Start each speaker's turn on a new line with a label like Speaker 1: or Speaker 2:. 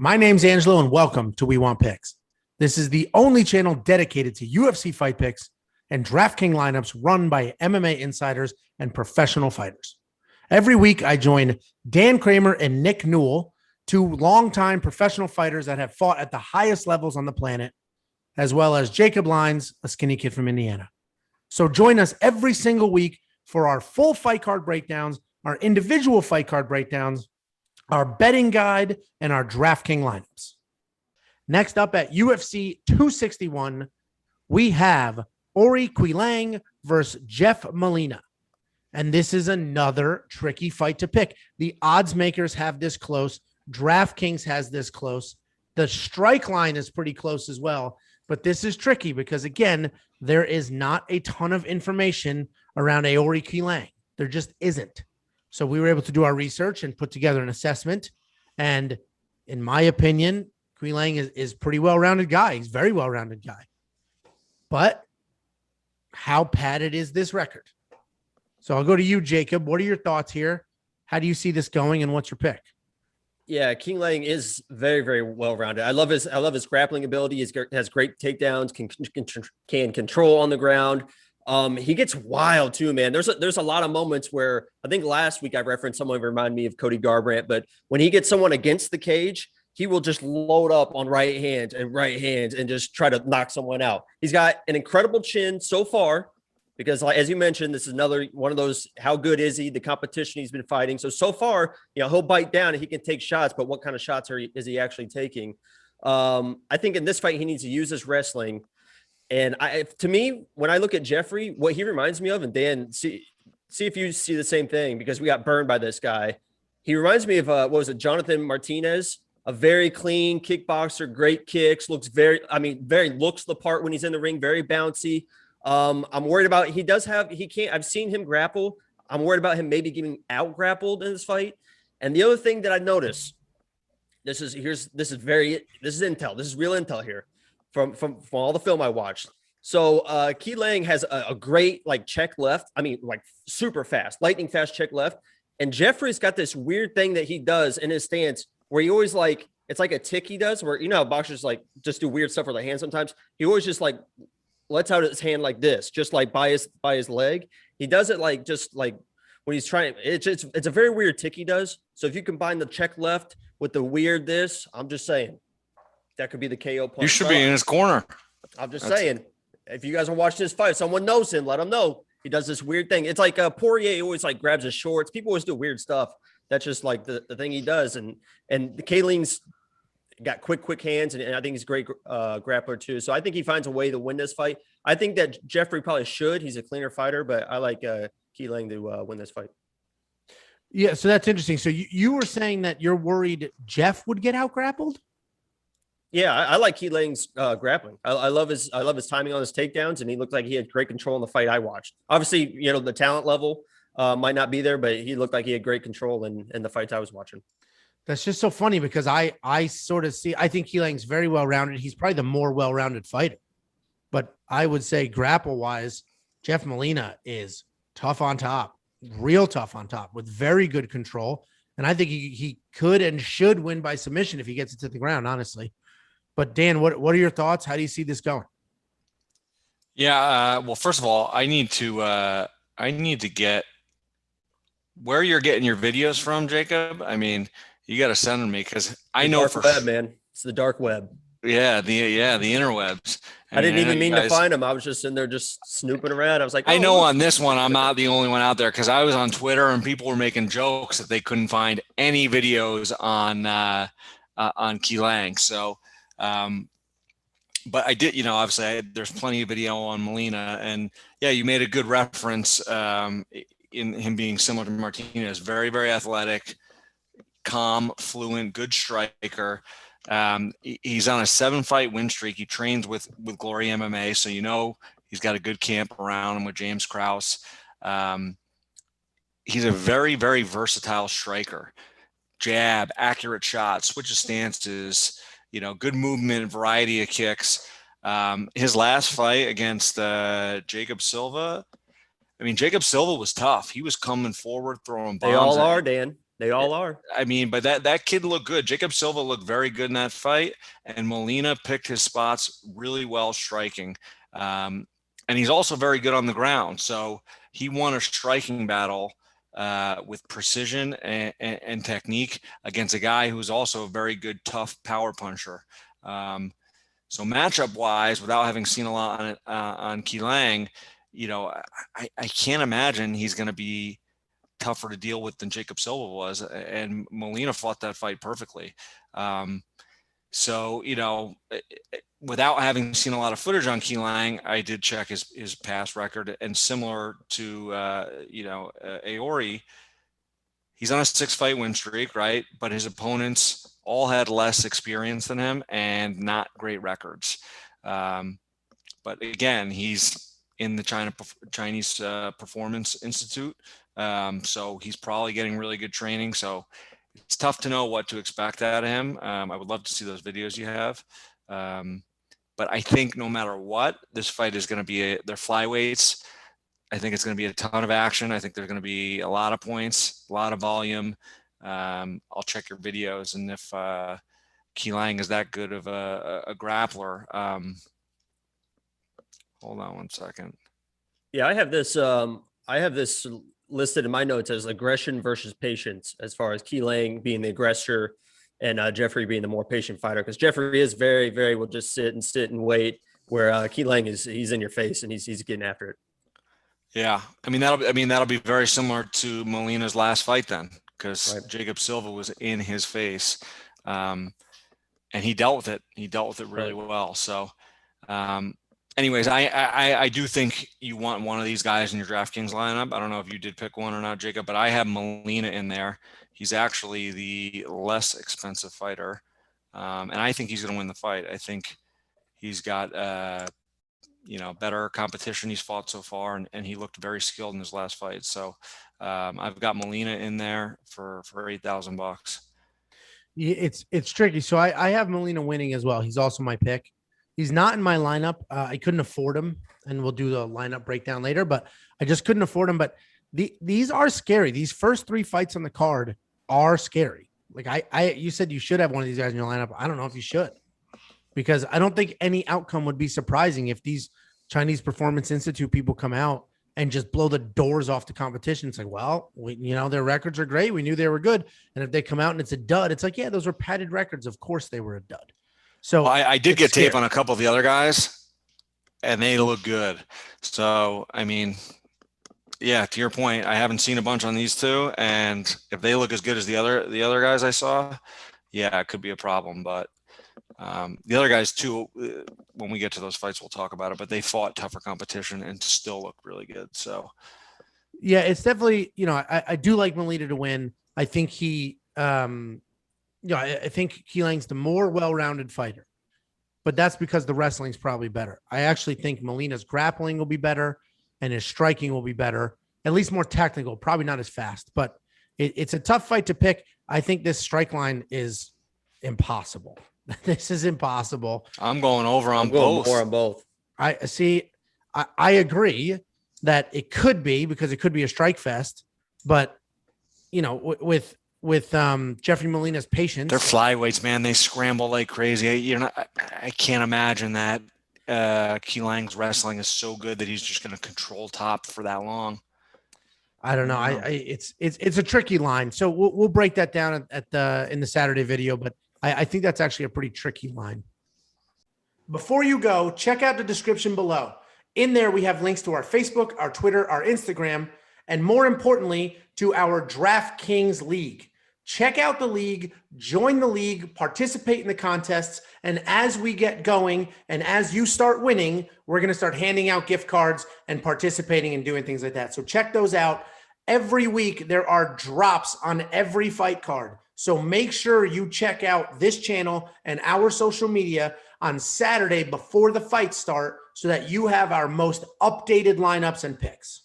Speaker 1: My name's Angelo, and welcome to We Want Picks. This is the only channel dedicated to UFC fight picks and DraftKings lineups run by MMA insiders and professional fighters. Every week, I join Dan Cramer and Nick Newell, two longtime professional fighters that have fought at the highest levels on the planet, as well as Jacob Lyons, a skinny kid from Indiana. So join us every single week for our full fight card breakdowns, our individual fight card breakdowns, our betting guide, and our DraftKings lineups. Next up at UFC 261, we have Aori Qileng versus Jeff Molina. And this is another tricky fight to pick. The odds makers have this close. DraftKings has this close. The strike line is pretty close as well. But this is tricky because, again, there is not a ton of information around Aori Qileng. There just isn't. So we were able to do our research and put together an assessment. And in my opinion, Qileng is pretty well-rounded guy. He's a very well-rounded guy. But how padded is this record? So I'll go to you, Jacob. What are your thoughts here? How do you see this going, and what's your pick?
Speaker 2: Yeah, Qileng is very, very well-rounded. I love his grappling ability. He has great takedowns, can control on the ground. He gets wild too, man. There's a lot of moments where I think last week I referenced someone remind me of Cody Garbrandt, but when he gets someone against the cage, he will just load up on right hands and just try to knock someone out. He's got an incredible chin so far because, as you mentioned, this is another one of those, how good is he, the competition he's been fighting. So far, he'll bite down and he can take shots, but what kind of shots is he actually taking? I think in this fight, he needs to use his wrestling. And to me, when I look at Jeffrey, what he reminds me of, and Dan, see if you see the same thing, because we got burned by this guy. He reminds me of, Jonathan Martinez, a very clean kickboxer, great kicks, looks very looks the part when he's in the ring, very bouncy. I'm worried about, I've seen him grapple. I'm worried about him maybe getting out grappled in this fight. And the other thing that I noticed, this is intel. This is real intel here. From all the film I watched. So Qileng has a great check left. Super fast, lightning fast check left. And Jeffrey's got this weird thing that he does in his stance where he always it's like a tick he does where, how boxers just do weird stuff with their hands sometimes. He always just lets out his hand like this, just by his leg. He does it when he's trying. It's a very weird tick he does. So if you combine the check left with the weird this, I'm just saying, that could be the KO point.
Speaker 3: You should be in his corner.
Speaker 2: I'm just saying, if you guys are watching this fight, someone knows him, let him know. He does this weird thing. It's like Poirier always grabs his shorts. People always do weird stuff. That's just the thing he does. And the Qileng's got quick hands, and I think he's a great grappler too. So I think he finds a way to win this fight. I think that Jeffrey probably should. He's a cleaner fighter, but I like Qileng to win this fight.
Speaker 1: Yeah, so that's interesting. So you were saying that you're worried Jeff would get out grappled?
Speaker 2: Yeah, I like Qileng's grappling. I love his timing on his takedowns, and he looked like he had great control in the fight I watched. Obviously, the talent level might not be there, but he looked like he had great control in the fights I was watching.
Speaker 1: That's just so funny because I sort of see, I think Qileng's very well-rounded. He's probably the more well-rounded fighter. But I would say grapple-wise, Jeff Molina is tough on top, real tough on top with very good control. And I think he could and should win by submission if he gets it to the ground, honestly. But Dan, what are your thoughts? How do you see this going?
Speaker 3: Yeah. Well, first of all, I need to get where you're getting your videos from, Jacob. You got to send them me because I know
Speaker 2: for web, man. It's the dark web.
Speaker 3: Yeah, the interwebs.
Speaker 2: I didn't even mean to find them. I was just in there just snooping around. I was like,
Speaker 3: I know on this one, I'm not the only one out there because I was on Twitter and people were making jokes that they couldn't find any videos on Qileng. So. But I did, obviously there's plenty of video on Molina, and yeah, you made a good reference in him being similar to Martinez, very, very athletic, calm, fluent, good striker. He's on a 7-fight win streak. He trains with Glory MMA. So, he's got a good camp around him with James Krause. He's a very, very versatile striker, jab, accurate shots, switches stances, good movement, variety of kicks. His last fight against Jacob Silva, Jacob Silva was tough. He was coming forward, throwing bombs.
Speaker 2: They all are, Dan. They all are.
Speaker 3: I mean, but that kid looked good. Jacob Silva looked very good in that fight, and Molina picked his spots really well striking. And he's also very good on the ground. So he won a striking battle with precision and technique against a guy who's also a very good, tough power puncher. So matchup wise, without having seen a lot on Qileng, I can't imagine he's going to be tougher to deal with than Jacob Silva was, and Molina fought that fight perfectly. So, without having seen a lot of footage on Qileng, I did check his past record, and similar to, Aori, he's on a 6-fight win streak, right? But his opponents all had less experience than him and not great records. But again, he's in the Chinese Performance Institute. So he's probably getting really good training. So it's tough to know what to expect out of him. I would love to see those videos you have. But I think no matter what, this fight is going to be they're flyweights. I think it's going to be a ton of action. I think there's going to be a lot of points, a lot of volume. I'll check your videos. And if Qileng is that good of a grappler, hold on one second.
Speaker 2: Yeah, I have this listed in my notes as aggression versus patience, as far as Qileng being the aggressor and Jeffrey being the more patient fighter, because Jeffrey is very, very will just sit and wait, where Qileng he's in your face and he's getting after it.
Speaker 3: Yeah, that'll be very similar to Molina's last fight then, because
Speaker 2: Right.
Speaker 3: Jacob Silva was in his face, and he dealt with it. He dealt with it really well. So, anyways, I do think you want one of these guys in your DraftKings lineup. I don't know if you did pick one or not, Jacob, but I have Molina in there. He's actually the less expensive fighter, and I think he's going to win the fight. I think he's got better competition he's fought so far, and he looked very skilled in his last fight. So I've got Molina in there for $8,000.
Speaker 1: It's tricky. So I have Molina winning as well. He's also my pick. He's not in my lineup. I couldn't afford him, and we'll do the lineup breakdown later, but I just couldn't afford him. But these are scary. These first 3 fights on the card are scary. Like you said, you should have one of these guys in your lineup. I don't know if you should, because I don't think any outcome would be surprising if these Chinese Performance Institute people come out and just blow the doors off the competition. It's like, well, their records are great. We knew they were good. And if they come out and it's a dud, it's like, yeah, those were padded records. Of course they were a dud. So
Speaker 3: I did get tape on a couple of the other guys, and they look good. So, yeah, to your point, I haven't seen a bunch on these two, and if they look as good as the other guys I saw, yeah, it could be a problem. But the other guys too, when we get to those fights, we'll talk about it, but they fought tougher competition and still looked really good. So
Speaker 1: yeah, it's definitely, I do like Molina to win. I think I think Qileng's the more well-rounded fighter, but that's because the wrestling's probably better. I actually think Molina's grappling will be better and his striking will be better, at least more technical, probably not as fast, but it's a tough fight to pick. I think this strike line is impossible. This is impossible.
Speaker 3: I'm going over on
Speaker 2: both.
Speaker 3: both.
Speaker 2: More on both.
Speaker 1: I see. I agree that it could be, because it could be a strike fest, but with Jeffrey Molina's patience,
Speaker 3: They're flyweights, man. They scramble like crazy. I can't imagine that Qileng's wrestling is so good that he's just going to control top for that long.
Speaker 1: I don't know. It's a tricky line. So we'll break that down in the Saturday video, but I think that's actually a pretty tricky line. Before you go, check out the description below. In there, we have links to our Facebook, our Twitter, our Instagram, and more importantly, to our DraftKings League. Check out the league, join the league, participate in the contests, and as we get going and as you start winning, we're going to start handing out gift cards and participating and doing things like that. So check those out. Every week, there are drops on every fight card. So make sure you check out this channel and our social media on Saturday before the fights start so that you have our most updated lineups and picks.